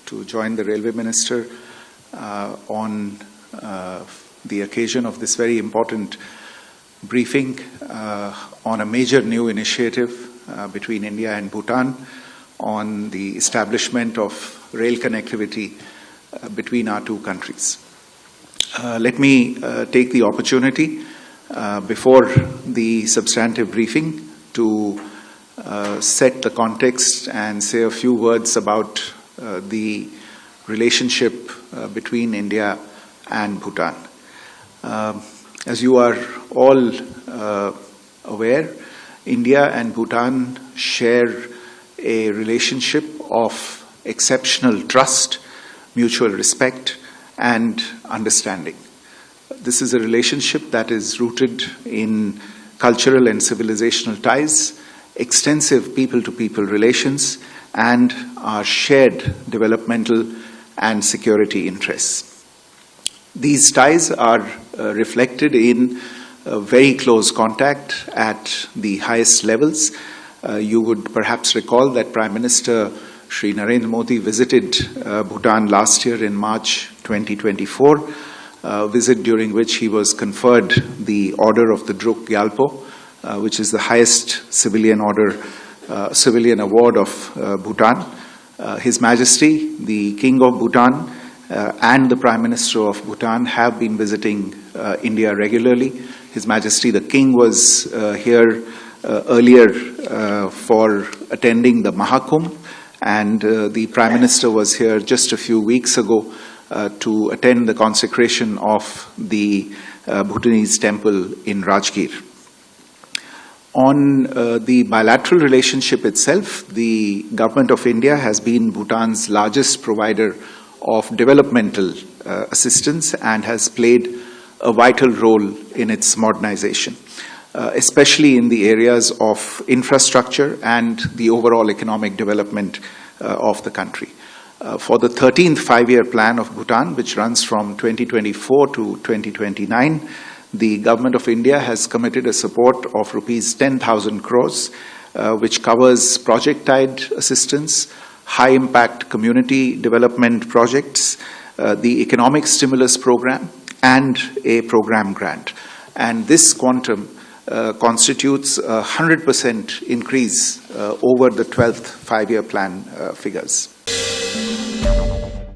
to join the Railway Minister on the occasion of this very important briefing on a major new initiative between India and Bhutan on the establishment of rail connectivity between our two countries. Let me take the opportunity before the substantive briefing to set the context and say a few words about the relationship between India and Bhutan. As you are all aware, India and Bhutan share a relationship of exceptional trust, mutual respect, and understanding. This is a relationship that is rooted in cultural and civilizational ties, extensive people-to-people relations, and our shared developmental and security interests. These ties are reflected in very close contact at the highest levels. You would perhaps recall that Prime Minister Shri Narendra Modi visited Bhutan last year in March 2024, a visit during which he was conferred the Order of the Druk Gyalpo, which is the highest civilian award of Bhutan. His Majesty, the King of Bhutan, and the Prime Minister of Bhutan have been visiting India regularly. His Majesty, the King, was here earlier for attending the Mahakumbh, and the Prime Minister was here just a few weeks ago to attend the consecration of the Bhutanese temple in Rajgir. On the bilateral relationship itself, the Government of India has been Bhutan's largest provider of developmental assistance and has played a vital role in its modernization, especially in the areas of infrastructure and the overall economic development of the country. For the 13th five-year plan of Bhutan, which runs from 2024 to 2029, the Government of India has committed a support of rupees 10,000 crores, which covers project-tied assistance, high-impact community development projects, the economic stimulus program, and a program grant. And this quantum constitutes a 100% increase over the 12th five-year plan figures.